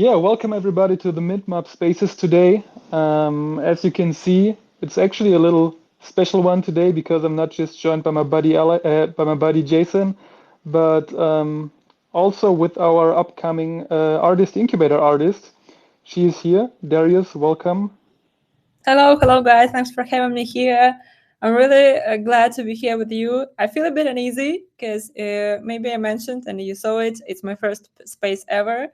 Yeah, welcome everybody to the Mid-Map Spaces today. As you can see, it's actually a little special one today because I'm not just joined by my buddy by my buddy Jason, but also with our upcoming artist, incubator artist. She is here. Darius, welcome. Hello, guys. Thanks for having me here. I'm really glad to be here with you. I feel a bit uneasy because maybe I mentioned and you saw it. It's my first space ever,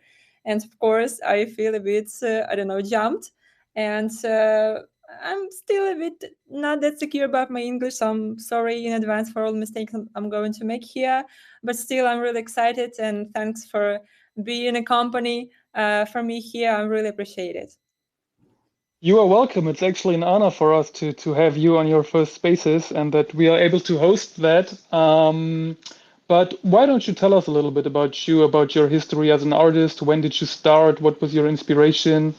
and of course I feel a bit I don't know jumped, and I'm still a bit not that secure about my English. So I'm sorry in advance for all the mistakes I'm going to make here, but still I'm really excited and thanks for being a company for me here. I really appreciate it. You are welcome. It's actually an honor for us to have you on your first Spaces and that we are able to host that. But why don't you tell us a little bit about you, about your history as an artist? When did you start? What was your inspiration?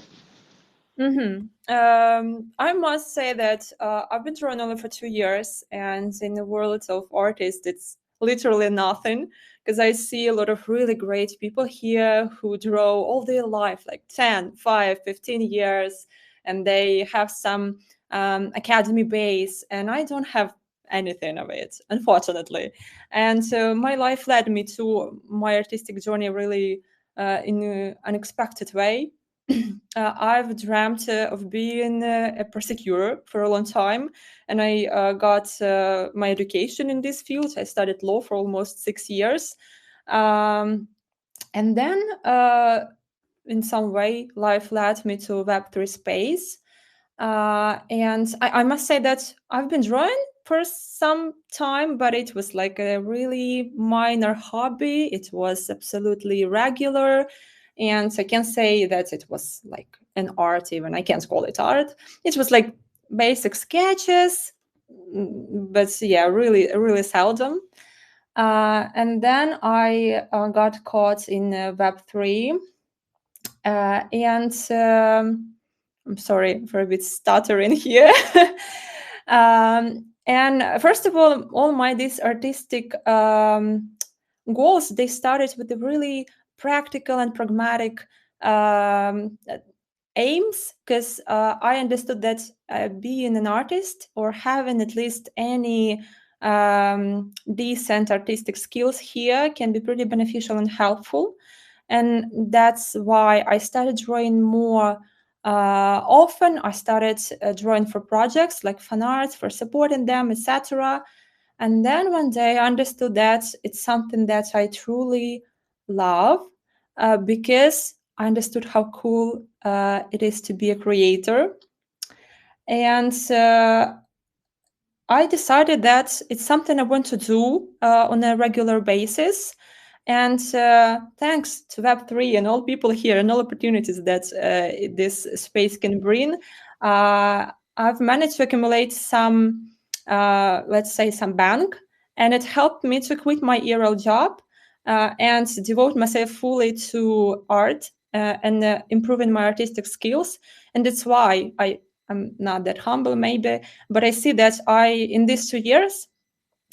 I must say that I've been drawing only for 2 years, and in the world of artists, it's literally nothing because I see a lot of really great people here who draw all their life, like 10, 5, 15 years, and they have some academy base, and I don't have anything of it, unfortunately. And so my life led me to my artistic journey really in an unexpected way. I've dreamt of being a prosecutor for a long time, and I got my education in this field. I studied law for almost 6 years. Um, and then, in some way, life led me to Web3 space. And I must say that I've been drawing for some time, but it was like a really minor hobby. It was absolutely regular. And I can't say that it was like an art, even. I can't call it art. It was like basic sketches, but yeah, really, really seldom. And then I got caught in Web3. And I'm sorry for a bit stuttering here. And first of all my these artistic goals, they started with the really practical and pragmatic aims, because I understood that being an artist or having at least any decent artistic skills here can be pretty beneficial and helpful. And that's why I started drawing more often. I started drawing for projects like fan arts, for supporting them, etc. And then one day I understood that it's something that I truly love, because I understood how cool it is to be a creator. And I decided that it's something I want to do on a regular basis. And thanks to Web3 and all people here and all opportunities that this space can bring, I've managed to accumulate some, let's say, some bank. And it helped me to quit my ERL job and devote myself fully to art and improving my artistic skills. And that's why I'm not that humble, maybe, but I see that in these 2 years,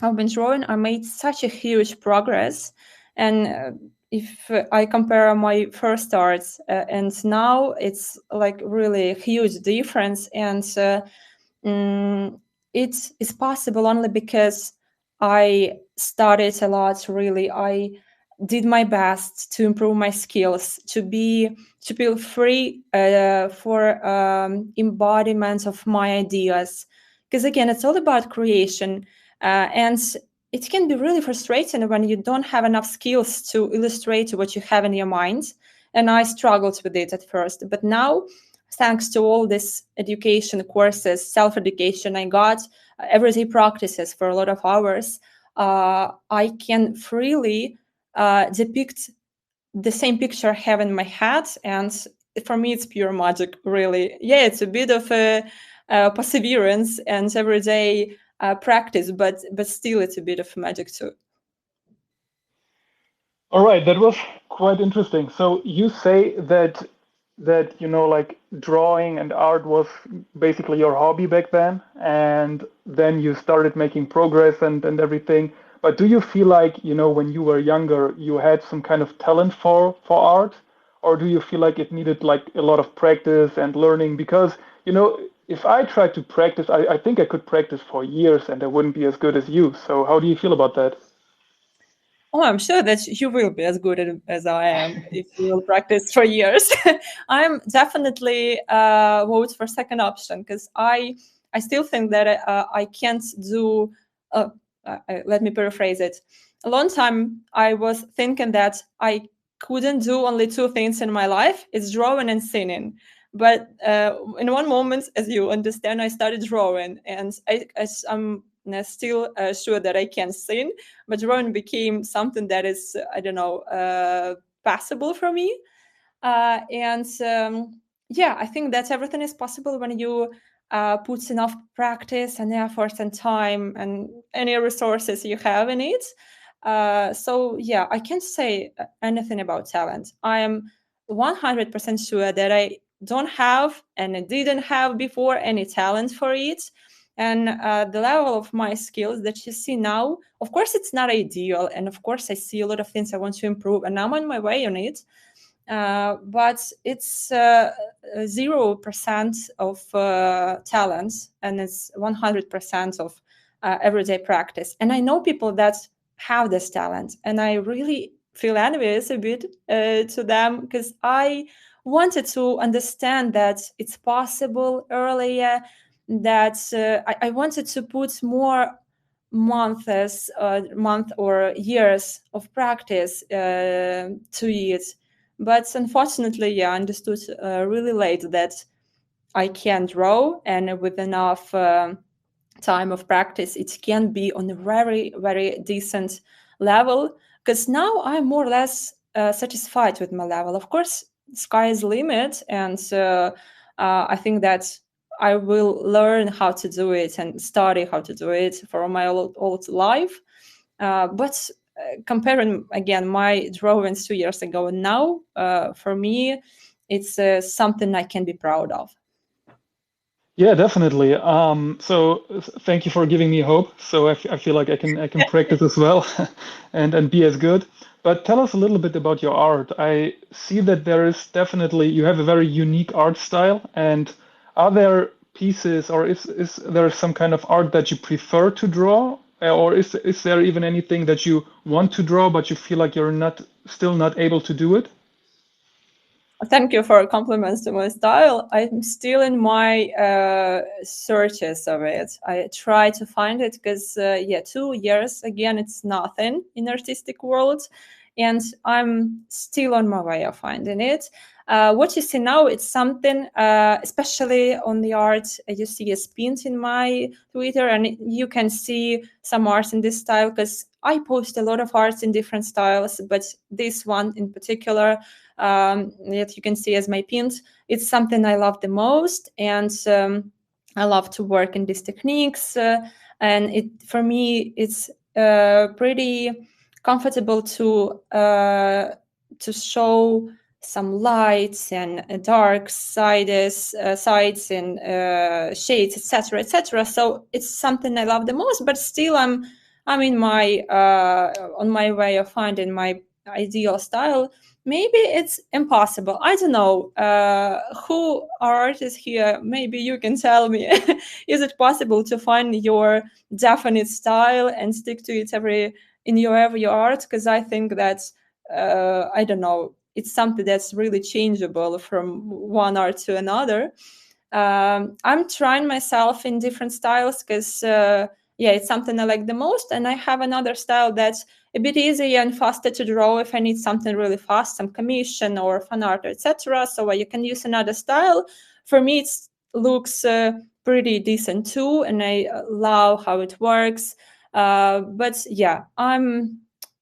I've been drawing, I made such a huge progress. And if I compare my first arts and now, it's like really a huge difference. And it is possible only because I studied a lot, really. I did my best to improve my skills, to feel free for embodiment of my ideas. Because again, it's all about creation. And it can be really frustrating when you don't have enough skills to illustrate what you have in your mind. And I struggled with it at first. But now, thanks to all this education courses, self-education I got, everyday practices for a lot of hours, I can freely depict the same picture I have in my head. And for me, it's pure magic, really. Yeah, it's a bit of a perseverance and everyday practice, but still it's a bit of magic too. All right, that was quite interesting. So you say that like drawing and art was basically your hobby back then, and then you started making progress and everything. But do you feel like, when you were younger, you had some kind of talent for art, or do you feel like it needed like a lot of practice and learning? Because, you know, if I tried to practice, I think I could practice for years and I wouldn't be as good as you. So how do you feel about that? Oh, I'm sure that you will be as good as I am if you will practice for years. I'm definitely vote for second option because I still think that I can't do. Let me paraphrase it. A long time I was thinking that I couldn't do only two things in my life: it's drawing and singing. But in one moment, as you understand, I started drawing, and I'm still sure that I can sing, but drawing became something that is, I don't know, passable for me. And yeah, I think that everything is possible when you put enough practice and effort and time and any resources you have in it. So yeah, I can't say anything about talent. I am 100% sure that I don't have and I didn't have before any talent for it. And the level of my skills that you see now, of course, it's not ideal. And of course, I see a lot of things I want to improve, and I'm on my way on it. But it's 0% of talent, and it's 100% of everyday practice. And I know people that have this talent, and I really feel envious a bit to them because I wanted to understand that it's possible earlier, that I wanted to put more month or years of practice to it. But unfortunately, yeah, I understood really late that I can draw, and with enough time of practice, it can be on a very, very decent level. Because now I'm more or less satisfied with my level. Of course, sky is the limit, and I think that I will learn how to do it and study how to do it for my old life. But comparing again my drawings 2 years ago and now, for me, it's something I can be proud of. Yeah, definitely. Thank you for giving me hope. So I feel like I can practice as well and be as good. But tell us a little bit about your art. I see that there is definitely you have a very unique art style. And are there pieces or is there some kind of art that you prefer to draw? Or is there even anything that you want to draw but you feel like you're not still not able to do it? Thank you for compliments to my style. I'm still in my searches of it. I try to find it because, yeah, 2 years again, it's nothing in artistic world, and I'm still on my way of finding it. What you see now, it's something, especially on the art. You see a spin in my Twitter, and you can see some art in this style because I post a lot of arts in different styles, but this one in particular that you can see as my pins. It's something I love the most, and I love to work in these techniques. And it for me, it's pretty comfortable to show some lights and dark sides and shades, etc., etc. So it's something I love the most. But still, I'm in my on my way of finding my ideal style. Maybe it's impossible. I don't know who are artists here. Maybe you can tell me. Is it possible to find your definite style and stick to it in your every art? Because I think that I don't know. It's something that's really changeable from one art to another. I'm trying myself in different styles because yeah, it's something I like the most, and I have another style that's a bit easier and faster to draw if I need something really fast, some commission or fan art, etc. So you can use another style. For me, it looks pretty decent too, and I love how it works. But yeah, I'm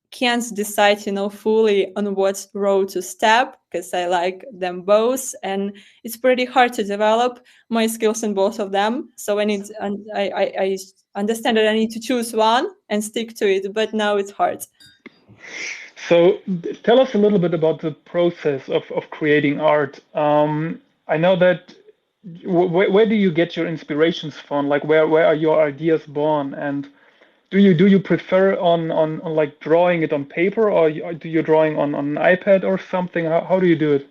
can't decide, fully on what road to step because I like them both, and it's pretty hard to develop my skills in both of them. So I understand that I need to choose one and stick to it, but now it's hard. So tell us a little bit about the process of creating art. I know that where do you get your inspirations from? Like where are your ideas born? And do you prefer on like drawing it on paper or do you drawing on an iPad or something? How do you do it?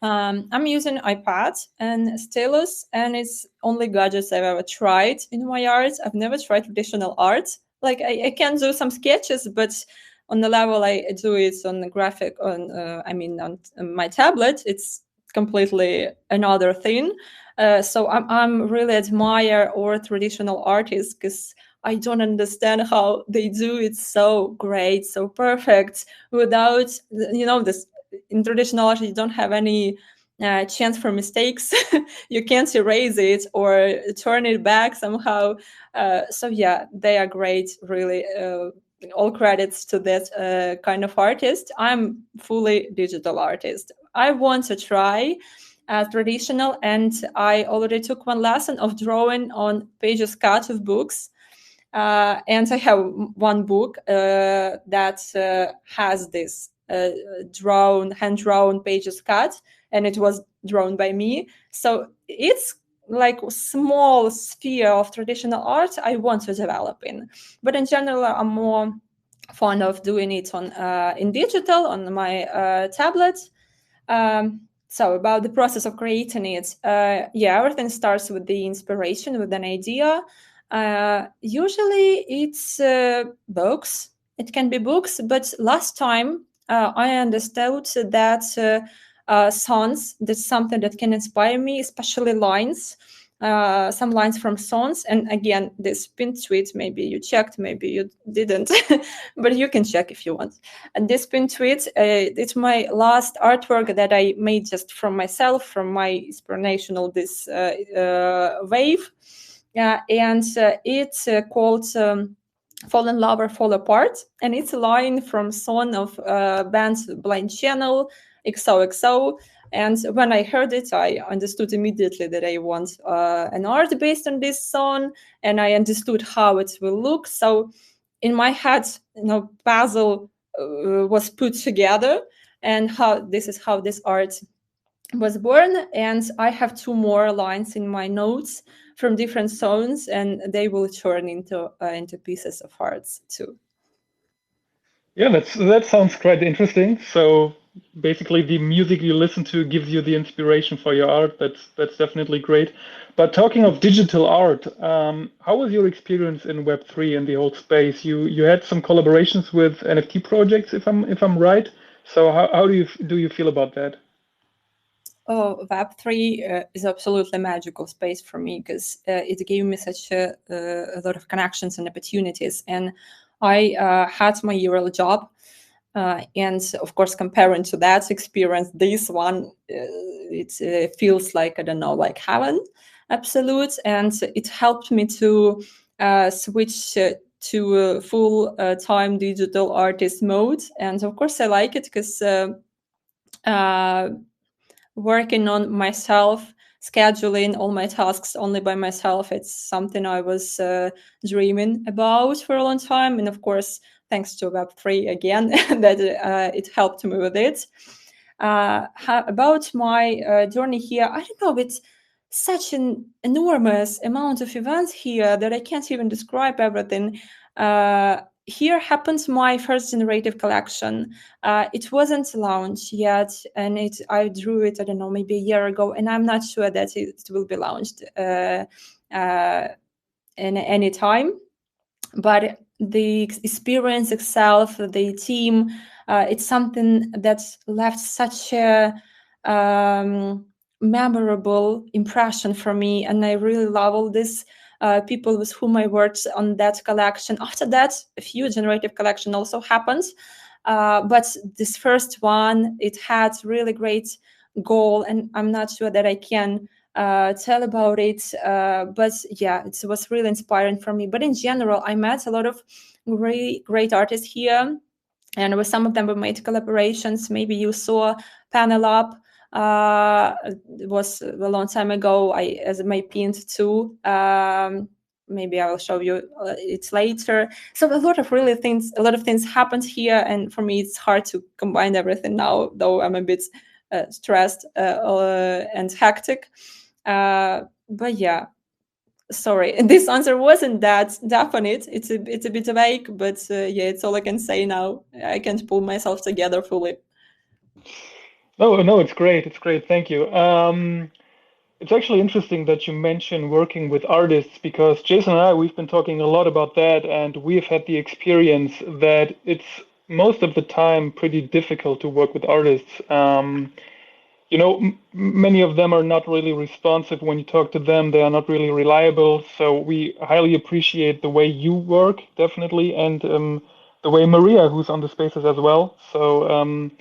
I'm using iPad and stylus, and it's only gadgets I've ever tried in my art. I've never tried traditional art. Like I can do some sketches, but on the level I do it on the graphic on my tablet, it's completely another thing. So I'm really admire all traditional artists because I don't understand how they do it so great, so perfect, without this. In traditional art, you don't have any chance for mistakes. You can't erase it or turn it back somehow. So yeah, they are great, really. All credits to that kind of artist. I'm fully digital artist. I want to try traditional, and I already took one lesson of drawing on pages cut of books. And I have one book that has this hand-drawn pages cut, and it was drawn by me. So it's like a small sphere of traditional art I want to develop in. But in general, I'm more fond of doing it on in digital on my tablet. So about the process of creating it, yeah, everything starts with the inspiration, with an idea. Usually it's books. It can be books, but last time I understood that songs, that's something that can inspire me, especially lines. Some lines from songs, and again, this pin tweet, maybe you checked, maybe you didn't, but you can check if you want. And this pin tweet, it's my last artwork that I made just from myself, from my inspirational this wave, and it's called Fall in Love or Fall Apart, and it's a line from song of band Blind Channel, XOXO. And when I heard it, I understood immediately that I want an art based on this song, and I understood how it will look. So in my head, puzzle was put together, and this is how this art was born. And I have two more lines in my notes from different songs, and they will turn into pieces of arts too. Yeah, that sounds quite interesting. So basically, the music you listen to gives you the inspiration for your art. That's definitely great. But talking of digital art, how was your experience in Web3 and the whole space? You had some collaborations with NFT projects, if I'm right. So how do you feel about that? Oh, Web3 is absolutely magical space for me because it gave me such a lot of connections and opportunities. And I had my usual job. And of course, comparing to that experience, this one, it feels like, I don't know, like heaven, absolute. And it helped me to switch to a full-time digital artist mode. And of course, I like it because working on myself, scheduling all my tasks only by myself, it's something I was dreaming about for a long time. And of course, thanks to Web3 again, that it helped me with it. About my journey here, I don't know, it's such an enormous amount of events here that I can't even describe everything. Here happens my first generative collection. It wasn't launched yet, and I drew it, I don't know, maybe a year ago, and I'm not sure that it will be launched in any time. But the experience itself, the team, it's something that left such a memorable impression for me, and I really love all this people with whom I worked on that collection. After that, a few generative collection also happened, but this first one, it had really great goal, and I'm not sure that I can tell about it, but yeah, it was really inspiring for me. But in general, I met a lot of great artists here, and with some of them we made collaborations. Maybe you saw Panel Up. It was a long time ago. I as my pinned too. Maybe I will show you it later. So a lot of things happened here, and for me it's hard to combine everything now, though I'm a bit stressed and hectic. But yeah, sorry, this answer wasn't that definite. It's a bit vague, but yeah, it's all I can say now. I can't pull myself together fully. No, no, it's great. It's great. Thank you. It's actually interesting that you mention working with artists because Jason and I, we've been talking a lot about that, and we've had the experience that it's most of the time pretty difficult to work with artists. Many of them are not really responsive when you talk to them. They are not really reliable. So we highly appreciate the way you work, definitely, and the way Maria, who's on the spaces as well. So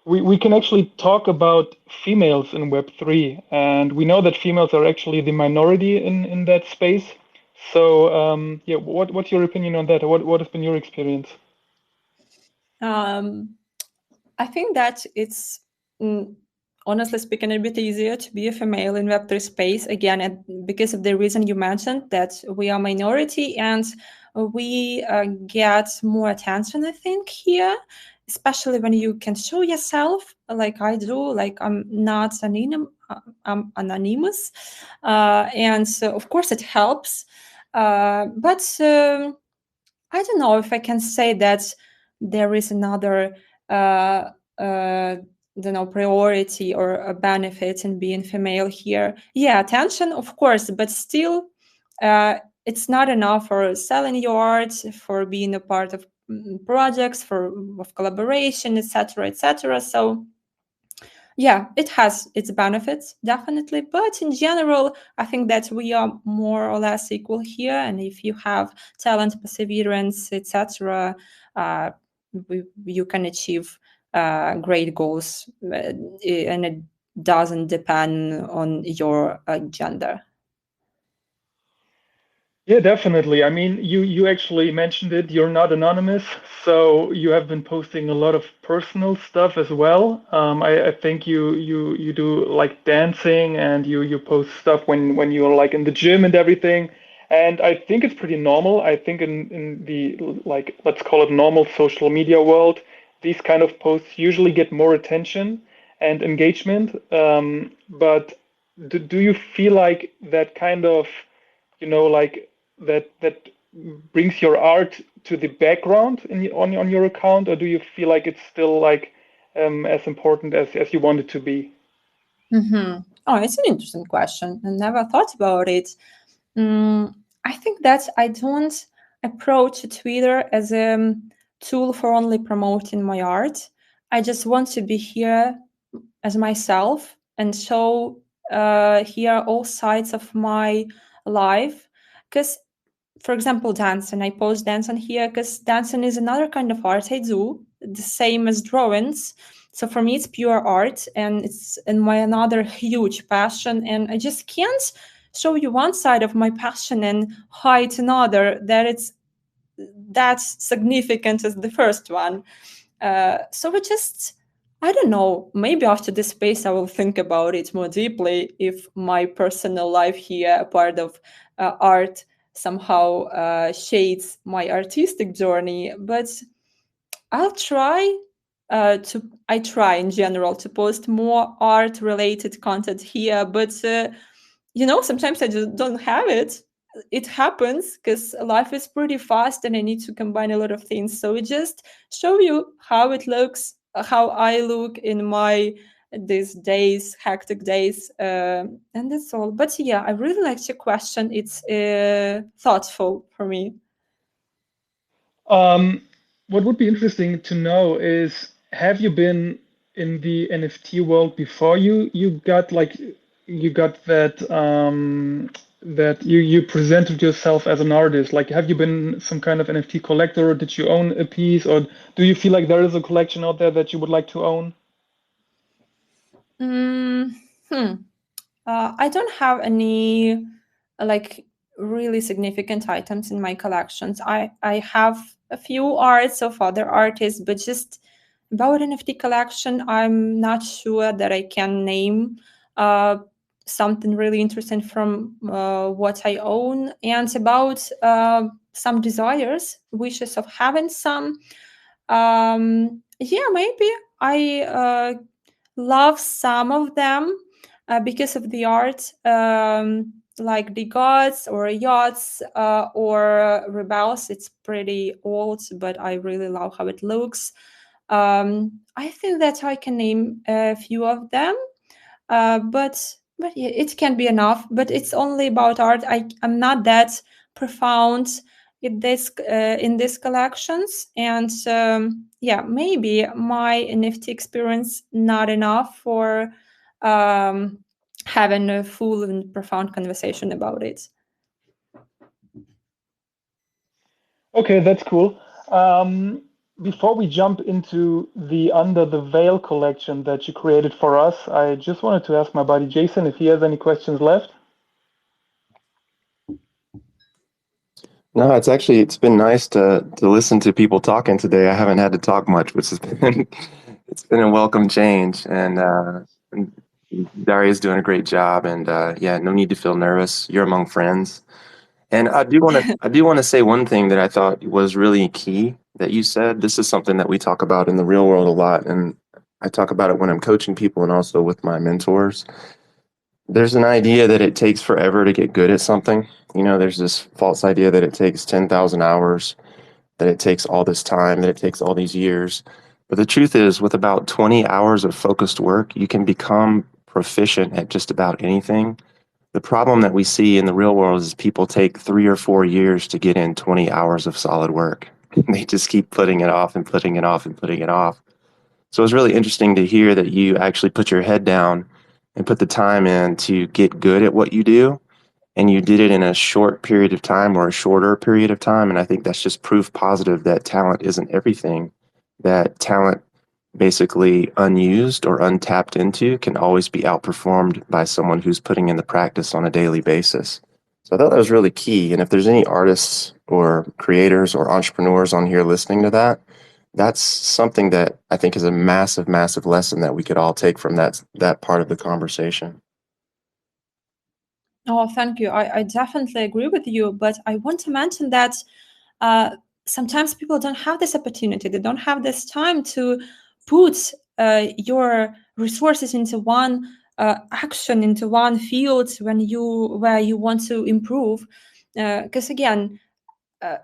we can actually talk about females in Web3, and we know that females are actually the minority in that space. So yeah, what's your opinion on that? What has been your experience? Um, I think that it's honestly speaking a bit easier to be a female in Web3 space again, because of the reason you mentioned that we are minority and we get more attention. I think here, especially when you can show yourself, like I do, like I'm anonymous, and so of course it helps, but. I don't know if I can say that there is another, uh, uh, don't know, priority or a benefit in being female here. Yeah, attention, of course, but still, uh, it's not enough for selling your art, for being a part of projects, for of collaboration, etc., etc. So yeah, it has its benefits, definitely. But in general, I think that we are more or less equal here. And if you have talent, perseverance, etc., uh, you can achieve great goals. And it doesn't depend on your gender. Yeah, definitely. I mean, you actually mentioned it. You're not anonymous, so you have been posting a lot of personal stuff as well. I think you do like dancing, and you post stuff when you're like in the gym and everything. And I think it's pretty normal. I think in the like let's call it normal social media world, these kind of posts usually get more attention and engagement. But do you feel like that kind of like that brings your art to the background on your account, or do you feel like it's still like as important as you want it to be? Mm-hmm. Oh, it's an interesting question. I never thought about it. I think that I don't approach Twitter as a tool for only promoting my art. I just want to be here as myself and show here all sides of my life. Because, for example, dancing, I post dancing here because dancing is another kind of art I do, the same as drawings. So for me, it's pure art, and it's in my another huge passion. And I just can't show you one side of my passion and hide another that it's that significant as the first one. So we just, I don't know, maybe after this space I will think about it more deeply if my personal life here, a part of art, somehow shades my artistic journey. But I'll try I try in general to post more art related content here, but sometimes I just don't have it. It happens because life is pretty fast and I need to combine a lot of things. So it just show you how it looks, how I look in my these days, hectic days, and that's all. But yeah, I really like your question. It's thoughtful for me. Um, what would be interesting to know is, have you been in the NFT world before you got that you presented yourself as an artist? Like, have you been some kind of NFT collector, or did you own a piece, or do you feel like there is a collection out there that you would like to own? Mm, hmm. I don't have any like really significant items in my collections. I have a few arts of other artists, but just about NFT collection, I'm not sure that I can name uh, something really interesting from what I own. And about some desires, wishes of having some. Yeah, maybe I love some of them because of the art, like the gods or yachts or rebels. It's pretty old, but I really love how it looks. I think that I can name a few of them, but yeah, it can be enough. But it's only about art. I'm not that profound in these collections, and yeah, maybe my NFT experience not enough for having a full and profound conversation about it. Okay, that's cool. Before we jump into the Under the Veil collection that you created for us, I just wanted to ask my buddy Jason if he has any questions left. No, it's been nice to listen to people talking today. I haven't had to talk much, which has been it's been a welcome change. And Daria's doing a great job. And yeah, no need to feel nervous. You're among friends. And I do want to say one thing that I thought was really key that you said. This is something that we talk about in the real world a lot, and I talk about it when I'm coaching people and also with my mentors. There's an idea that it takes forever to get good at something. There's this false idea that it takes 10,000 hours, that it takes all this time, that it takes all these years. But the truth is, with about 20 hours of focused work, you can become proficient at just about anything. The problem that we see in the real world is people take 3 or 4 years to get in 20 hours of solid work. They just keep putting it off and putting it off and putting it off. So it's really interesting to hear that you actually put your head down and put the time in to get good at what you do. And you did it in a short period of time or a shorter period of time. And I think that's just proof positive that talent isn't everything, that talent basically unused or untapped into can always be outperformed by someone who's putting in the practice on a daily basis. So I thought that was really key. And if there's any artists or creators or entrepreneurs on here listening to that, that's something that I think is a massive, massive lesson that we could all take from that part of the conversation. Oh, thank you. I definitely agree with you, but I want to mention that sometimes people don't have this opportunity. They don't have this time to put your resources into one action, into one field where you want to improve. Because again,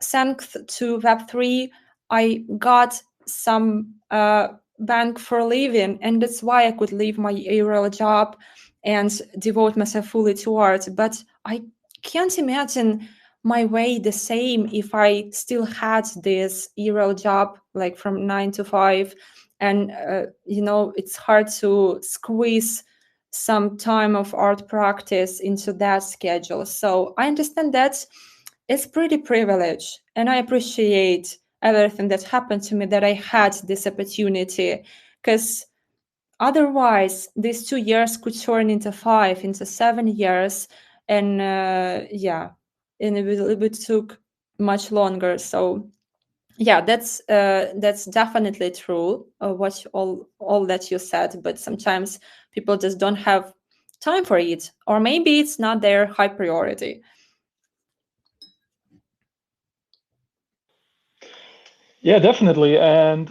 thanks to Web3, I got some bank for a living, and that's why I could leave my aerial job and devote myself fully to art. But I can't imagine my way the same if I still had this aerial job, like from 9 to 5. And, it's hard to squeeze some time of art practice into that schedule. So I understand that it's pretty privileged, and I appreciate everything that happened to me, that I had this opportunity, because otherwise these 2 years could turn into 5, into 7 years, and yeah, and it would took much longer. So yeah, that's definitely true, what all that you said. But sometimes people just don't have time for it, or maybe it's not their high priority. Yeah, definitely. And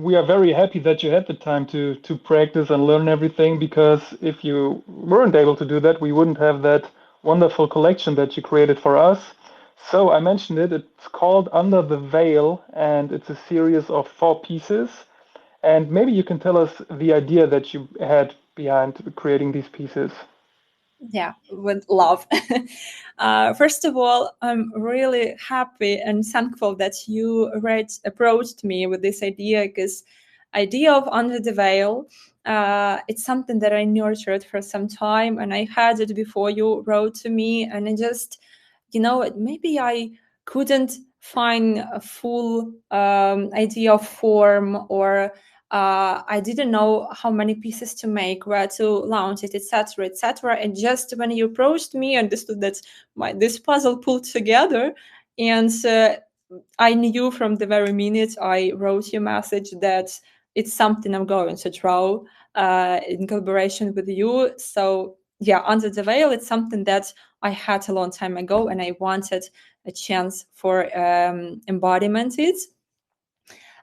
we are very happy that you had the time to practice and learn everything, because if you weren't able to do that, we wouldn't have that wonderful collection that you created for us. So I mentioned it. It's called Under the Veil, and it's a series of 4 pieces. And maybe you can tell us the idea that you had behind creating these pieces. Yeah, with love. First of all, I'm really happy and thankful that you approached me with this idea, because idea of Under the Veil, it's something that I nurtured for some time, and I had it before you wrote to me, and I just, maybe I couldn't find a full idea of form, or I didn't know how many pieces to make, where to launch it, etc., etc. And just when you approached me, I understood that this puzzle pulled together, and I knew from the very minute I wrote you a message that it's something I'm going to draw in collaboration with you. So yeah, Under the Veil, it's something that I had a long time ago, and I wanted a chance for embodiment it.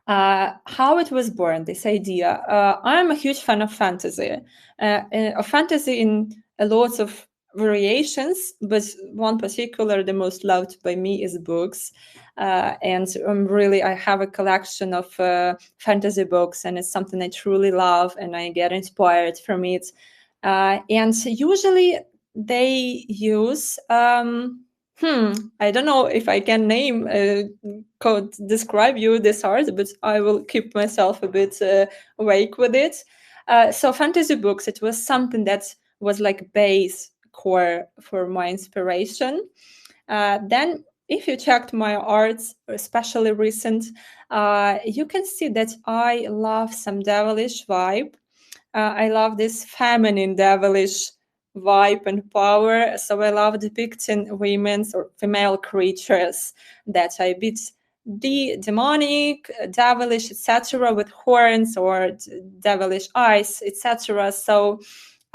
How it was born, this idea. I'm a huge fan of fantasy in a lots of variations, but one particular, the most loved by me, is books. And I have a collection of fantasy books, and it's something I truly love, and I get inspired from it. And usually they use I don't know if I can could describe you this art, but I will keep myself a bit awake with it. So fantasy books, it was something that was like base core for my inspiration. Then if you checked my arts, especially recent, you can see that I love some devilish vibe. I love this feminine devilish vibe and power. So I love depicting women's or female creatures that are a bit demonic, devilish, etc., with horns or devilish eyes, etc. So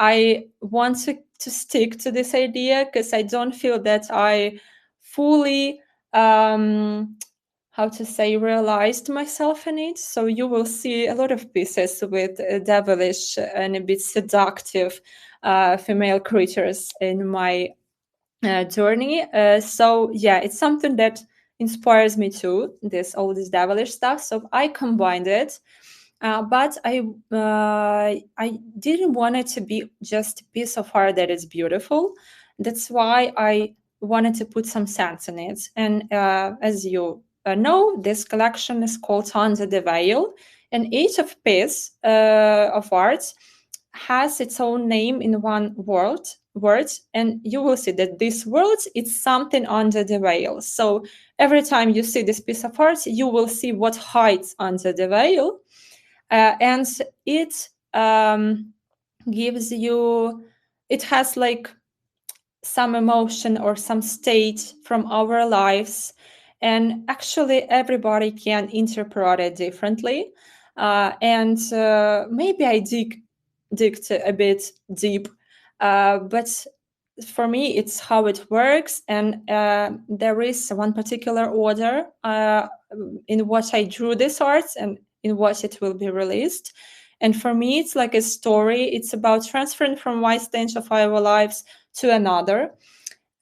I want to stick to this idea because I don't feel that I fully how to say realized myself in it. So you will see a lot of pieces with devilish and a bit seductive female creatures in my journey. So yeah, it's something that inspires me too, all this devilish stuff. So I combined it. But I didn't want it to be just a piece of art that is beautiful. That's why I wanted to put some sense in it. And as you know, this collection is called Under the Veil, and each of piece of art has its own name in one word, and you will see that this word is something under the veil. So every time you see this piece of art, you will see what hides under the veil, and it gives you, it has like some emotion or some state from our lives, and actually everybody can interpret it differently. And maybe I dig a bit deep, but for me it's how it works. And there is one particular order in what I drew this art and in what it will be released. And for me it's like a story. It's about transferring from one stage of our lives to another.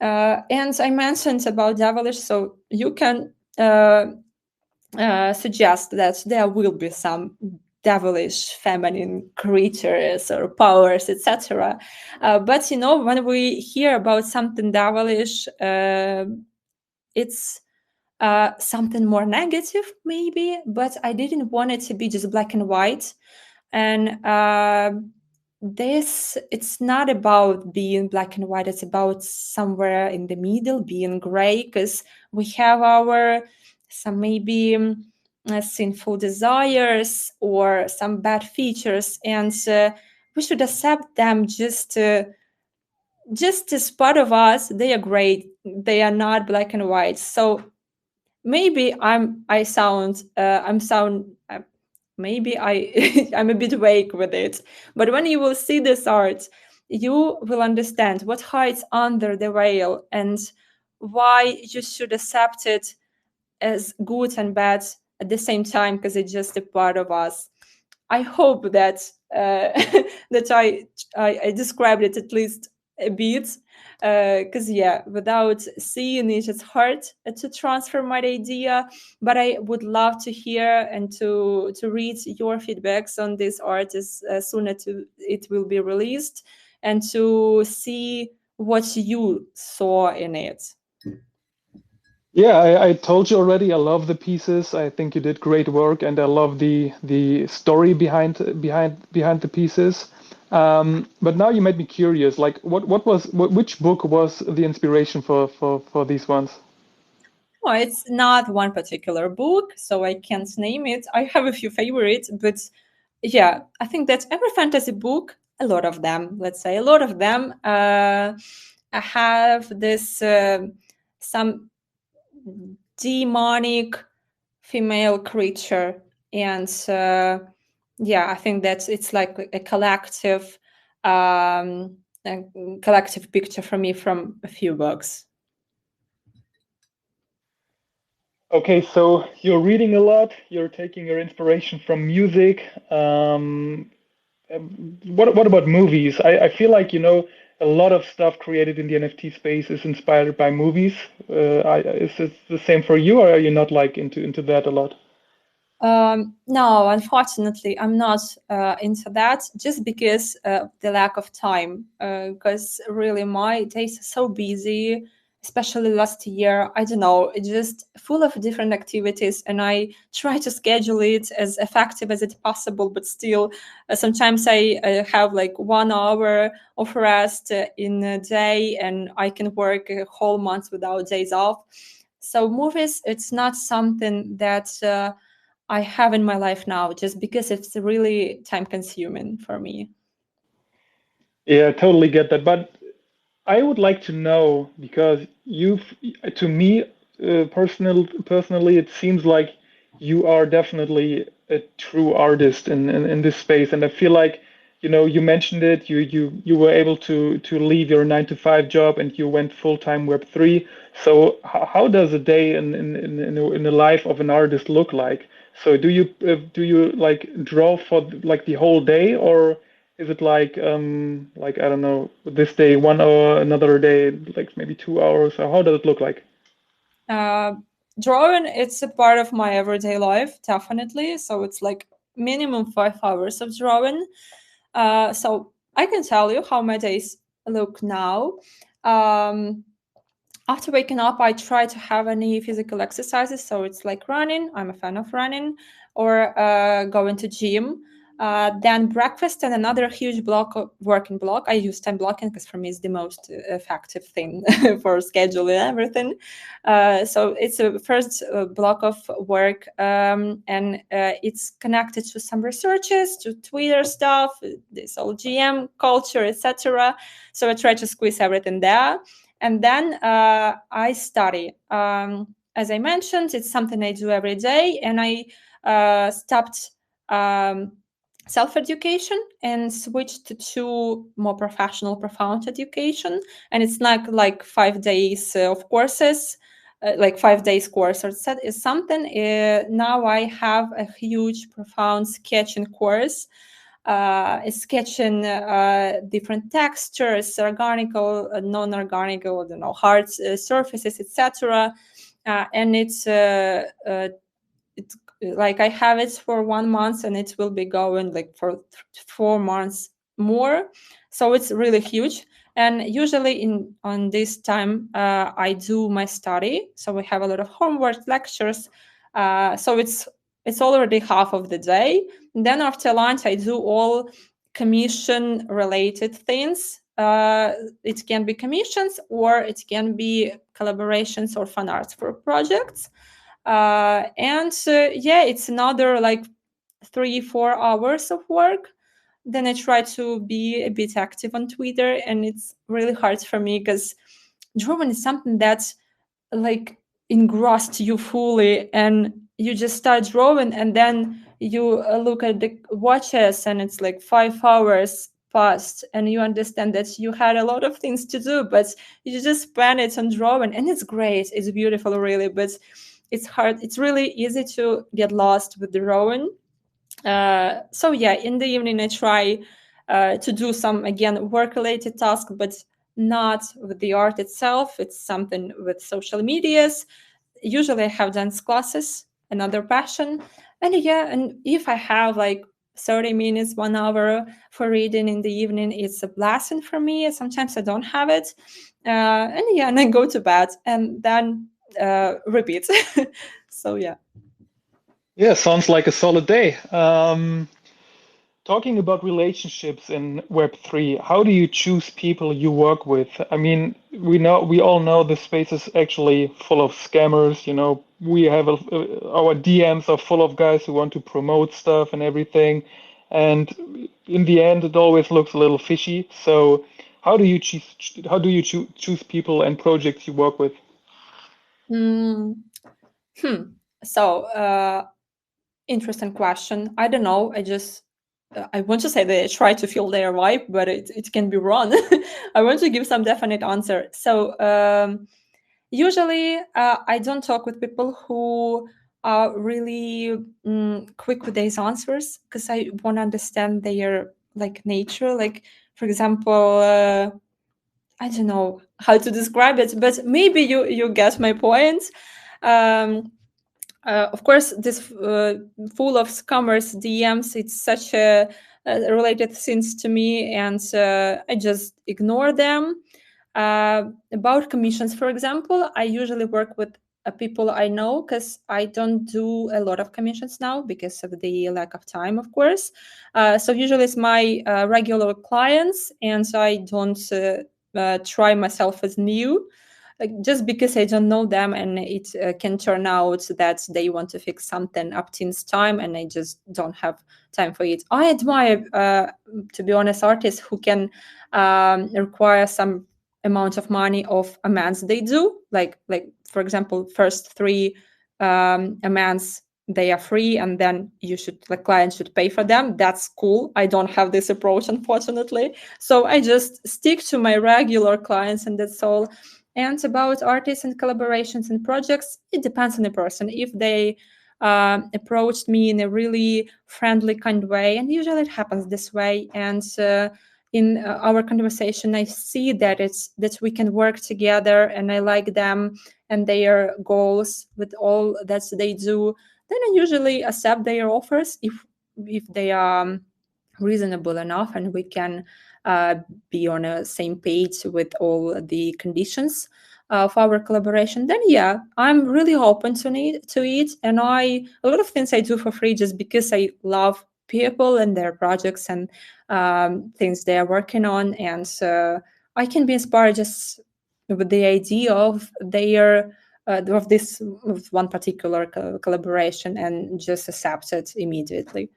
And I mentioned about devilish, so you can suggest that there will be some devilish feminine creatures or powers, etc. But you know, when we hear about something devilish, it's something more negative, maybe. But I didn't want it to be just black and white. And it's not about being black and white. It's about somewhere in the middle, being gray, because we have some maybe sinful desires or some bad features, and we should accept them just as part of us. They are great. They are not black and white. So maybe maybe I'm a bit vague with it. But when you will see this art, you will understand what hides under the veil and why you should accept it as good and bad at the same time, because it's just a part of us. I hope that that I described it at least a bit, because yeah, without seeing it, it's hard to transfer my idea. But I would love to hear and to read your feedbacks on this art as soon as it will be released, and to see what you saw in it. Yeah, I told you already. I love the pieces. I think you did great work, and I love the story behind the pieces. But now you made me curious. Like, which book was the inspiration for these ones? Well, it's not one particular book, so I can't name it. I have a few favorites, but yeah, I think that every fantasy book, a lot of them, let's say, a lot of them have this some demonic female creature, and yeah, I think that it's like a collective picture for me from a few books. Okay, so you're reading a lot. You're taking your inspiration from music. What about movies? I feel like, a lot of stuff created in the NFT space is inspired by movies. Is it the same for you, or are you not like into that a lot? No, unfortunately, I'm not into that just because the lack of time. Because really, my days are so busy, especially last year. I don't know, it's just full of different activities, and I try to schedule it as effective as it's possible. But still, sometimes I have like 1 hour of rest in a day, and I can work a whole month without days off. So movies, it's not something that I have in my life now, just because it's really time consuming for me. Yeah, I totally get that. But I would like to know because to me, personally, it seems like you are definitely a true artist in this space, and I feel like, you mentioned it. You were able to leave your 9 to 5 job and you went full time Web3. So how does a day in the life of an artist look like? So do you like draw for like the whole day, or is it like I don't know, this day 1 hour, another day like maybe 2 hours? Or how does it look like? Uh, Drawing, it's a part of my everyday life, definitely. So it's like minimum 5 hours of drawing. So I can tell you how my days look now. Um, After waking up, I try to have any physical exercises. So it's like running. I'm a fan of running, or going to gym. Then breakfast and another huge working block. I use time blocking because for me it's the most effective thing for scheduling everything. So it's a first block of work, and it's connected to some researches, to Twitter stuff, this whole GM culture, etc. So I try to squeeze everything there. And then I study. As I mentioned, it's something I do every day, and I stopped self-education and switched to more professional, profound education. And it's not like 5 days of courses, like 5 days course or set is something. Now I have a huge, profound sketching course, sketching different textures, organical, non-organical, I don't know, hard surfaces, etc. And it's like I have it for 1 month, and it will be going like for 4 months more. So it's really huge. And usually on this time, I do my study. So we have a lot of homework, lectures. So it's already half of the day. And then after lunch, I do all commission related things. It can be commissions, or it can be collaborations or fan arts for projects. And yeah, it's another like 3-4 hours of work. Then I try to be a bit active on Twitter, and it's really hard for me because drawing is something that's like engrossed you fully, and you just start drawing, and then you look at the watches, and it's like 5 hours passed, and you understand that you had a lot of things to do, but you just spend it on drawing, and it's great, it's beautiful, really, but it's hard. It's really easy to get lost with drawing. So yeah, in the evening I try to do some, again, work-related tasks, but not with the art itself. It's something with social medias. Usually I have dance classes, another passion. And yeah, and if I have like 30 minutes, 1 hour for reading in the evening, it's a blessing for me. Sometimes I don't have it. And yeah, and then go to bed and then repeat. So yeah. Yeah, sounds like a solid day. Talking about relationships in Web3, how do you choose people you work with? I mean, we all know the space is actually full of scammers. We have our DMs are full of guys who want to promote stuff and everything, and in the end, it always looks a little fishy. So, how do you choose people and projects you work with? Mm, So, interesting question. I don't know. I want to say that I try to feel their vibe, but it can be wrong. I want to give some definite answer. So, usually, I don't talk with people who are really quick with these answers, because I want to understand their like nature. Like, for example, I don't know how to describe it, but maybe you get my point. Of course, this full of scammers DMs, it's such a related things to me, and I just ignore them. About commissions, for example, I usually work with people I know, because I don't do a lot of commissions now because of the lack of time, of course. So usually it's my regular clients, and so I don't try myself as new, just because I don't know them, and it can turn out that they want to fix something up to this time, and I just don't have time for it. I admire, to be honest, artists who can require some amount of money of amounts they do, like for example, first three amounts they are free, and then the client should pay for them. That's cool. I don't have this approach, unfortunately, so I just stick to my regular clients, and that's all. And about artists and collaborations and projects, it depends on the person. If they approached me in a really friendly kind of way, and usually it happens this way, and in our conversation I see that it's that we can work together, and I like them and their goals with all that they do, then I usually accept their offers if they are reasonable enough, and we can be on a same page with all the conditions of our collaboration. Then yeah, I'm really open to it, and a lot of things I do for free just because I love people and their projects and things they are working on, and I can be inspired just with the idea of their of one particular collaboration, and just accept it immediately.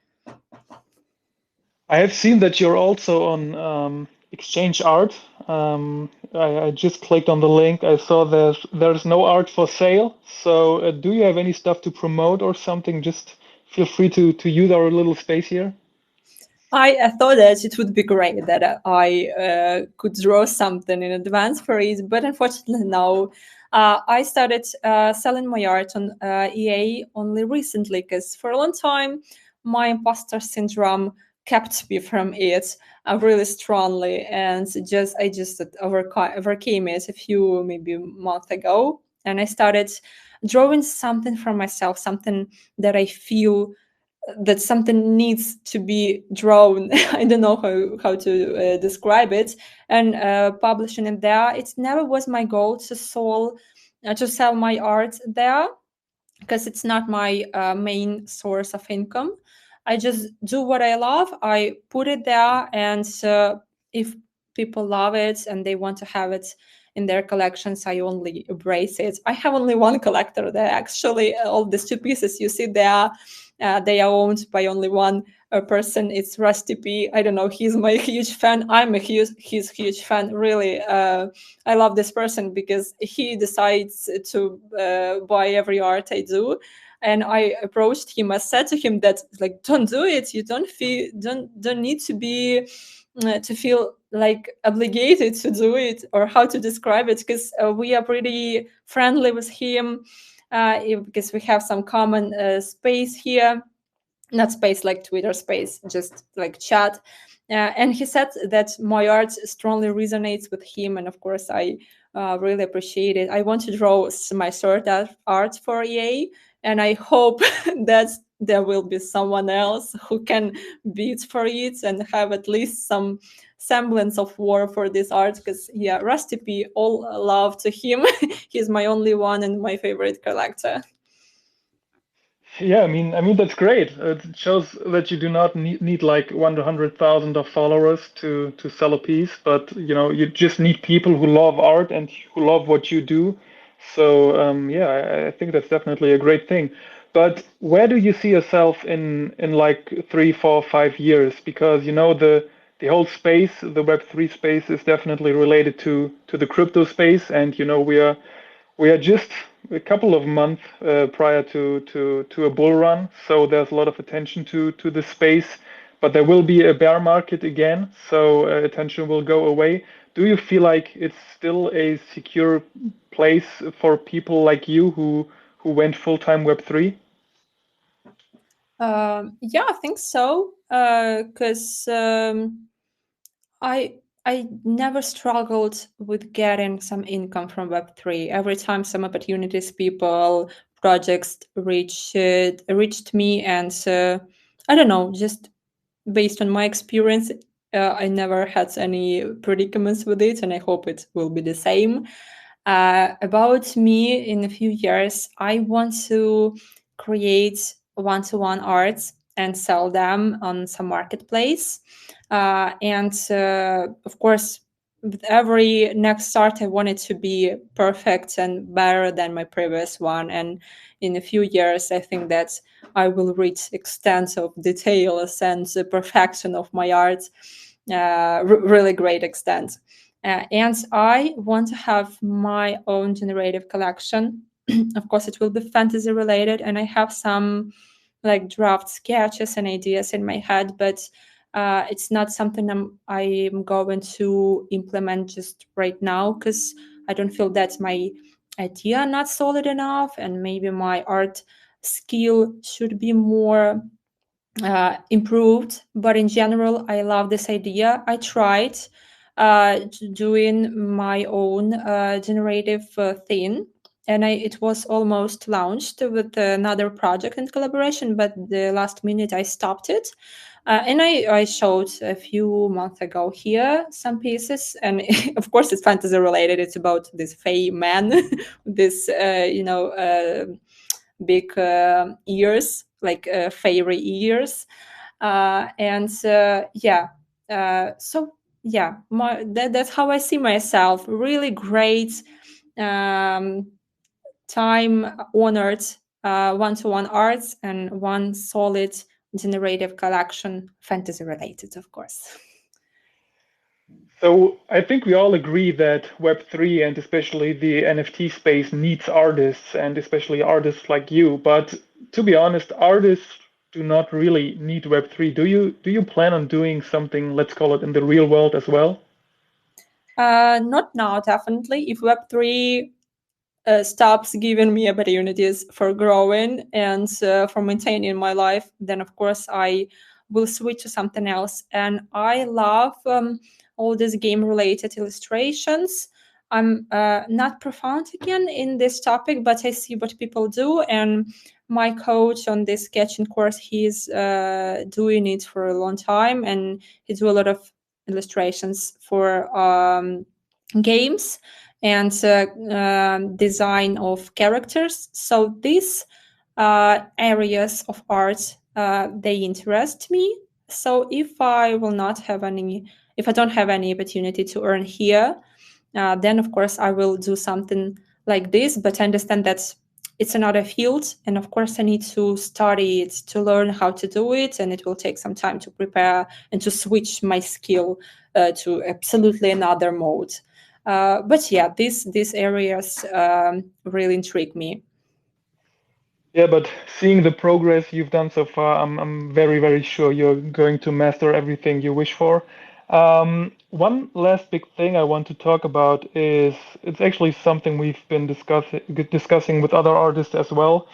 I have seen that you're also on Exchange Art. I just clicked on the link. I saw there's no art for sale. So do you have any stuff to promote or something? Just feel free to use our little space here. I thought that it would be great that I could draw something in advance for it, but unfortunately, no. I started selling my art on EA only recently, because for a long time, my imposter syndrome kept me from it really strongly, and I just overcame it a few maybe months ago, and I started drawing something for myself, something that I feel that something needs to be drawn. I don't know how to describe it, and publishing it there. It never was my goal to sell my art there, because it's not my main source of income. I just do what I love. I put it there, and if people love it and they want to have it in their collections, I only embrace it. I have only one collector there. Actually, all these two pieces you see there, they are owned by only one person. It's Rusty P. I don't know. He's my huge fan. I'm his huge fan. Really, I love this person because he decides to buy every art I do. And I approached him. I said to him that, like, don't do it. You don't need to be to feel like obligated to do it, or how to describe it, because we are pretty friendly with him, because we have some common space here, not space like Twitter space, just like chat. And he said that my art strongly resonates with him, and of course I really appreciate it. I want to draw my sort of art for EA, and I hope that there will be someone else who can bid for it and have at least some semblance of war for this art, because yeah, Rusty P, all love to him. He's my only one and my favorite collector. Yeah, I mean that's great. It shows that you do not need like 100,000 of followers to sell a piece, but you just need people who love art and who love what you do. So yeah, I think that's definitely a great thing. But where do you see yourself in like 3, 4, 5 years? Because the whole space, the Web3 space, is definitely related to the crypto space, and we are just a couple of months prior to a bull run, so there's a lot of attention to the space. But there will be a bear market again, so attention will go away. Do you feel like it's still a secure place for people like you who went full-time Web3? Yeah, I think so. Because I I never struggled with getting some income from Web3. Every time some opportunities, people, projects reached me, and I don't know, just based on my experience, I never had any predicaments with it, and I hope it will be the same. About me in a few years, I want to create one-to-one arts and sell them on some marketplace. And of course, with every next start, I want it to be perfect and better than my previous one. And in a few years, I think that I will reach extent of details and the perfection of my art, really great extent. And I want to have my own generative collection. Of course, it will be fantasy related, and I have some like draft sketches and ideas in my head, but it's not something I'm going to implement just right now, because I don't feel that my idea not solid enough, and maybe my art skill should be more improved. But in general, I love this idea. I tried doing my own generative thing, and it was almost launched with another project in collaboration, but the last minute I stopped it. And I showed a few months ago here some pieces, and of course it's fantasy related. It's about this fey man, this big ears, like fairy ears, and yeah. So yeah, that's how I see myself. Really great, time honored one-to-one arts and one solid generative collection, fantasy related, of course. So I think we all agree that Web3 and especially the NFT space needs artists and especially artists like you. But to be honest, artists do not really need Web3. Do you plan on doing something, let's call it in the real world as well? Not now, definitely. If Web3 stops giving me opportunities for growing and for maintaining my life, then of course I will switch to something else. And I love all these game related illustrations. I'm not profound again in this topic, but I see what people do. And my coach on this sketching course, he's doing it for a long time, and he do a lot of illustrations for games and design of characters. So these areas of art, they interest me. So if I don't have any opportunity to earn here, then of course I will do something like this. But I understand that it's another field, and of course I need to study it to learn how to do it, and it will take some time to prepare and to switch my skill to absolutely another mode. But yeah, these areas really intrigue me. Yeah, but seeing the progress you've done so far, I'm very, very sure you're going to master everything you wish for. One last big thing I want to talk about is it's actually something we've been discussing with other artists as well.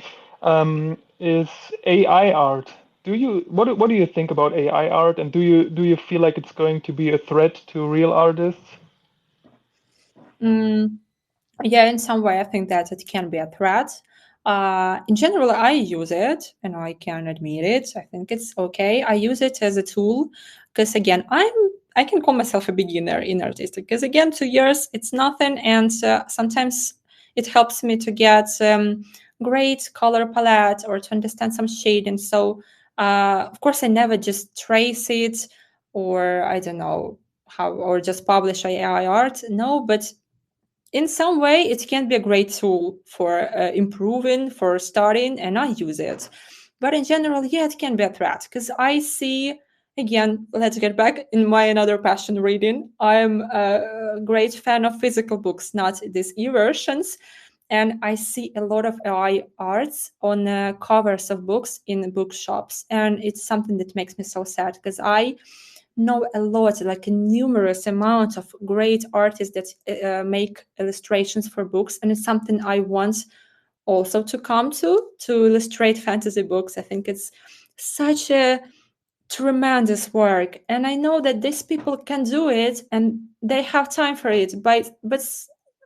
Is AI art. What do you think about AI art, and do you feel like it's going to be a threat to real artists? Mm, yeah, in some way, I think that it can be a threat. In general, I use it, and I can admit it. I think it's okay. I use it as a tool because, again, I can call myself a beginner in artistic because, again, 2 years it's nothing, and sometimes it helps me to get great color palette or to understand some shading. So, of course, I never just trace it, or I don't know how, or just publish AI art. No, but in some way it can be a great tool for improving, for starting, and I use it. But in general, yeah, it can be a threat because I see, again, let's get back in my another passion, reading. I'm a great fan of physical books, not these e-versions. And I see a lot of AI arts on covers of books in bookshops, and it's something that makes me so sad because I know a lot, like a numerous amount of great artists that make illustrations for books, and it's something I want also to come to illustrate fantasy books. I think it's such a tremendous work, and I know that these people can do it and they have time for it, but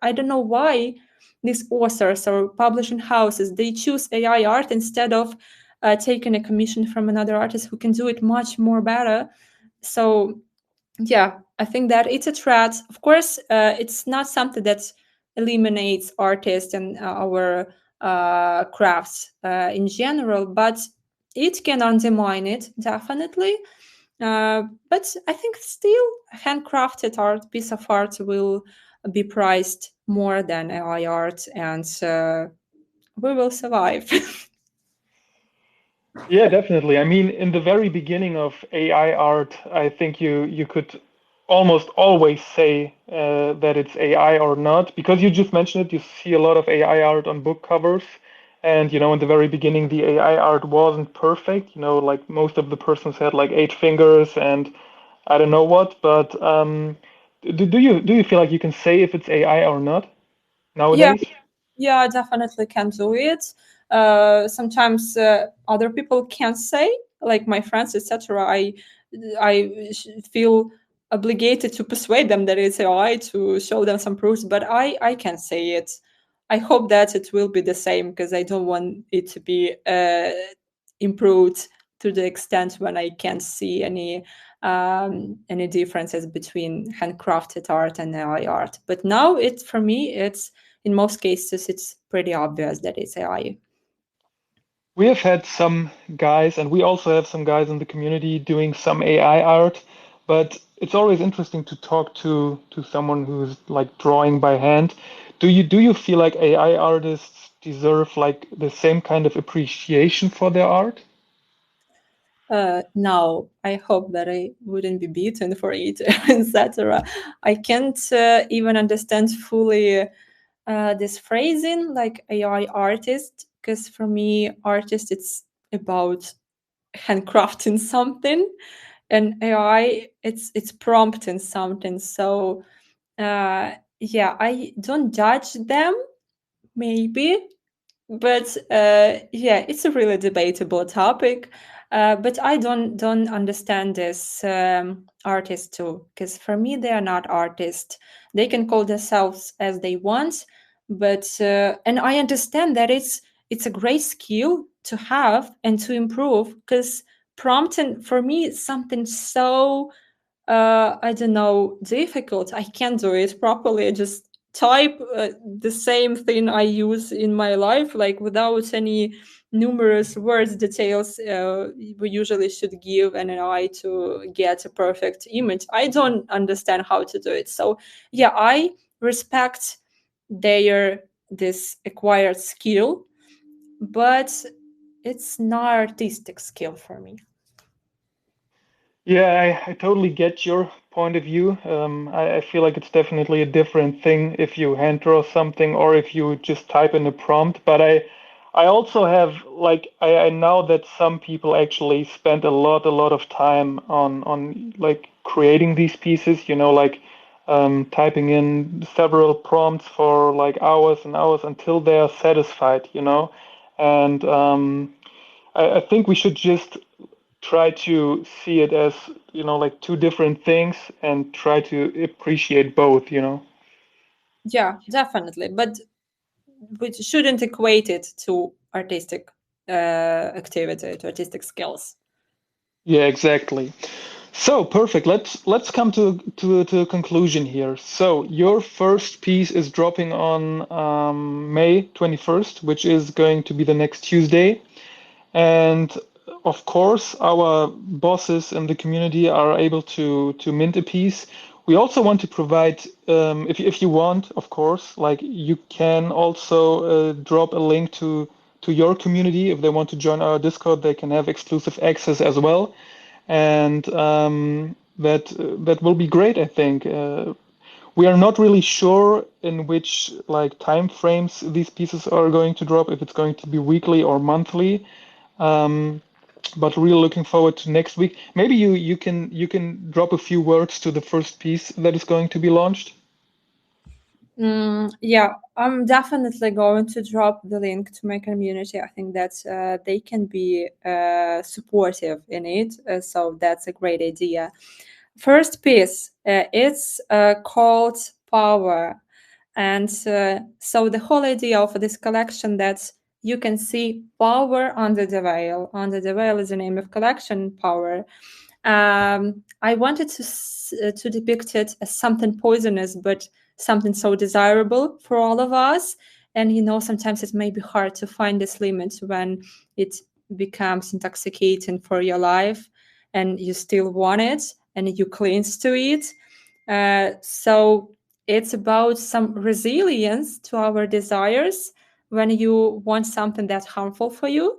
I don't know why these authors or publishing houses, they choose AI art instead of taking a commission from another artist who can do it much more better. So yeah, I think that it's a threat. Of course, it's not something that eliminates artists and our crafts in general, but it can undermine it, definitely. But I think still handcrafted art, piece of art will be priced more than AI art, and we will survive. Yeah, definitely. I mean, in the very beginning of AI art, I think you could almost always say that it's AI or not, because you just mentioned it. You see a lot of AI art on book covers, and in the very beginning, the AI art wasn't perfect. Like most of the persons had like 8 fingers and I don't know what. But do you feel like you can say if it's AI or not Yeah, nowadays? yeah, I definitely can do it. Sometimes other people can't say, like my friends, etc. I feel obligated to persuade them that it's AI to show them some proofs, but I can say it. I hope that it will be the same because I don't want it to be improved to the extent when I can't see any differences between handcrafted art and AI art. But now it for me it's in most cases, it's pretty obvious that it's AI. We have had some guys, and we also have some guys in the community doing some AI art, but it's always interesting to talk to someone who's like drawing by hand. Do you feel like AI artists deserve like the same kind of appreciation for their art? Now, I hope that I wouldn't be beaten for it, etc. I can't even understand fully this phrasing, like AI artist, because for me, artist it's about handcrafting something, and AI it's prompting something. So yeah, I don't judge them, maybe, but yeah, it's a really debatable topic. But I don't understand this artists too, because for me they are not artists. They can call themselves as they want, but and I understand that it's a great skill to have and to improve, because prompting for me is something so I don't know, difficult. I can't do it properly. I just type the same thing I use in my life, like without any numerous words, details we usually should give an AI to get a perfect image. I don't understand how to do it. So yeah, I respect their this acquired skill, but it's not artistic skill for me. Yeah, I totally get your point of view. I feel like it's definitely a different thing if you hand draw something or if you just type in a prompt. But I also have like I know that some people actually spend a lot of time on like creating these pieces. Like typing in several prompts for like hours and hours until they are satisfied. And I think we should just try to see it as like two different things and try to appreciate both. Yeah, definitely. But we shouldn't equate it to artistic activity, to artistic skills. Yeah, exactly. So perfect. Let's come to a conclusion here. So your first piece is dropping on May 21st, which is going to be the next Tuesday. And of course, our bosses in the community are able to mint a piece. We also want to provide, if you want, of course, like you can also drop a link to your community. If they want to join our Discord, they can have exclusive access as well, and that will be great, I think. We are not really sure in which like time frames these pieces are going to drop, if it's going to be weekly or monthly. Um, but really looking forward to next week. Maybe you can drop a few words to the first piece that is going to be launched. Yeah, I'm definitely going to drop the link to my community. I think that they can be supportive in it. So that's a great idea. First piece, it's called Power. And so the whole idea of this collection that you can see power under the veil. Under the veil is the name of collection, Power. I wanted to depict it as something poisonous, but something so desirable for all of us. And sometimes it may be hard to find this limit when it becomes intoxicating for your life, and you still want it, and you cling to it. So it's about some resilience to our desires when you want something that's harmful for you.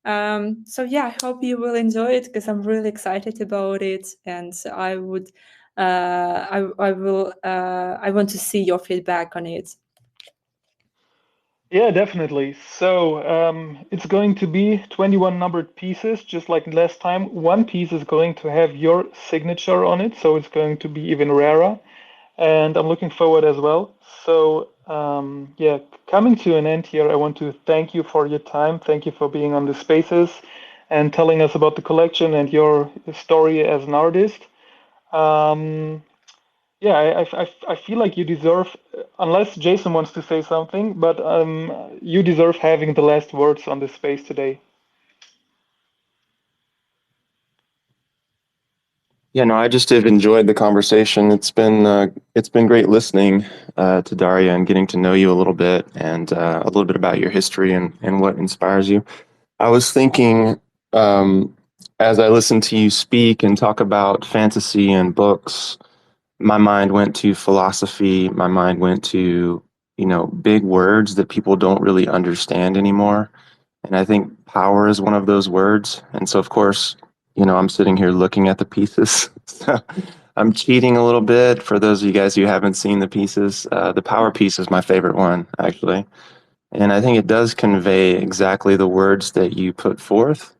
So yeah, I hope you will enjoy it because I'm really excited about it, and I would, I want to see your feedback on it. Yeah, definitely. So it's going to be 21 numbered pieces, just like last time. One piece is going to have your signature on it, so it's going to be even rarer. And I'm looking forward as well. So yeah, coming to an end here, I want to thank you for your time. Thank you for being on the spaces and telling us about the collection and your story as an artist. Um, yeah, I feel like you deserve, unless Jason wants to say something, but you deserve having the last words on this space today. Yeah, no, I just have enjoyed the conversation. It's been great listening to Daria and getting to know you a little bit and a little bit about your history and what inspires you. I was thinking as I listened to you speak and talk about fantasy and books, my mind went to philosophy. My mind went to, big words that people don't really understand anymore. And I think power is one of those words. And so, of course, I'm sitting here looking at the pieces. So I'm cheating a little bit for those of you guys who haven't seen the pieces. The power piece is my favorite one, actually. And I think it does convey exactly the words that you put forth.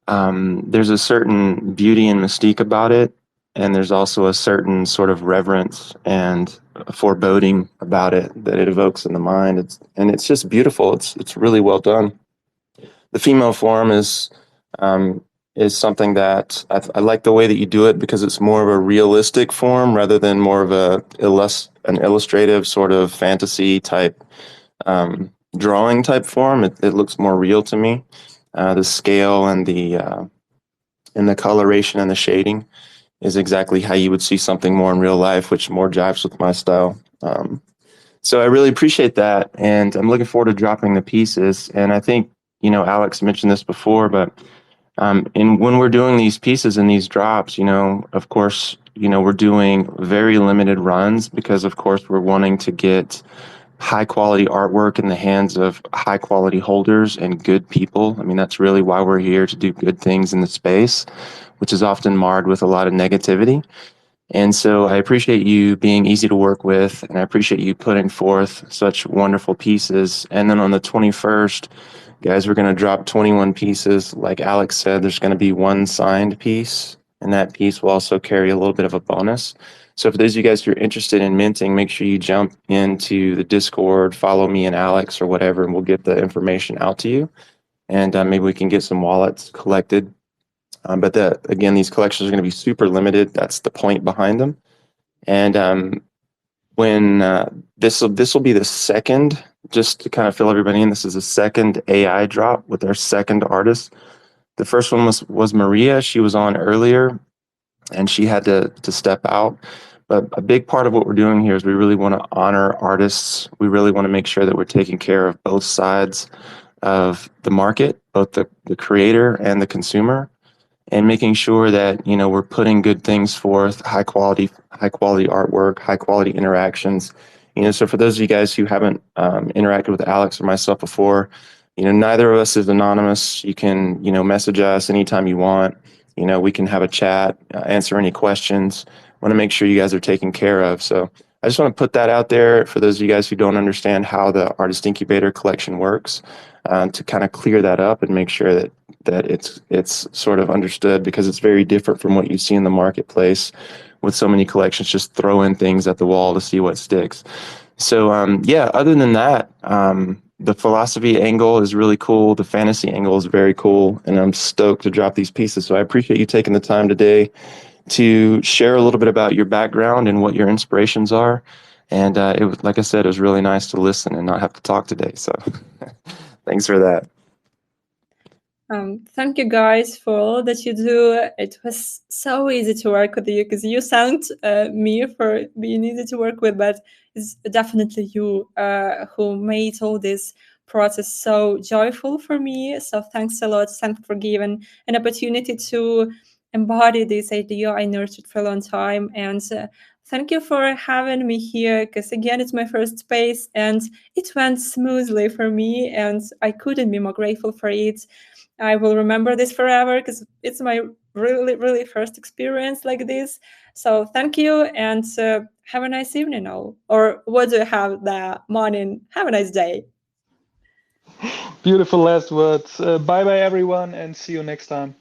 There's a certain beauty and mystique about it. And there's also a certain sort of reverence and foreboding about it that it evokes in the mind. It's just beautiful. It's really well done. The female form is something that I like the way that you do it because it's more of a realistic form rather than more of an illustrative sort of fantasy type drawing type form. It looks more real to me. The scale and the coloration and the shading is exactly how you would see something more in real life, which more jives with my style. So I really appreciate that, and I'm looking forward to dropping the pieces. And I think, Alex mentioned this before, but when we're doing these pieces and these drops, of course, we're doing very limited runs because, of course, we're wanting to get high quality artwork in the hands of high quality holders and good people. I mean, that's really why we're here, to do good things in the space, which is often marred with a lot of negativity. And so I appreciate you being easy to work with, and I appreciate you putting forth such wonderful pieces. And then on the 21st, guys, we're going to drop 21 pieces. Like Alex said, there's going to be one signed piece, and that piece will also carry a little bit of a bonus. So for those of you guys who are interested in minting, make sure you jump into the Discord, follow me and Alex or whatever, and we'll get the information out to you. And maybe we can get some wallets collected. But again, these collections are going to be super limited. That's the point behind them. And when this will be the second, just to kind of fill everybody in, this is the second AI drop with our second artist. The first one was Maria. She was on earlier, and she had to step out. But a big part of what we're doing here is we really want to honor artists. We really want to make sure that we're taking care of both sides of the market, both the creator and the consumer, and making sure that we're putting good things forth, high quality artwork, high quality interactions. So for those of you guys who haven't interacted with Alex or myself before, neither of us is anonymous. You can message us anytime you want. We can have a chat, answer any questions. Want to make sure you guys are taken care of. So I just want to put that out there for those of you guys who don't understand how the Artist Incubator collection works, to kind of clear that up and make sure that it's sort of understood, because it's very different from what you see in the marketplace with so many collections just throwing things at the wall to see what sticks. So yeah, other than that, the philosophy angle is really cool. The fantasy angle is very cool, and I'm stoked to drop these pieces. So I appreciate you taking the time today to share a little bit about your background and what your inspirations are. And it was, like I said, it was really nice to listen and not have to talk today. So thanks for that. Thank you guys for all that you do. It was so easy to work with you because you sound me for being easy to work with, but it's definitely you who made all this process so joyful for me. So thanks a lot. Thanks for giving an opportunity to embody this idea I nurtured for a long time. And thank you for having me here because, again, it's my first space and it went smoothly for me, and I couldn't be more grateful for it. I will remember this forever because it's my really, really first experience like this. So thank you, and have a nice evening all. Or what do you have that morning? Have a nice day. Beautiful last words. Bye bye, everyone, and see you next time.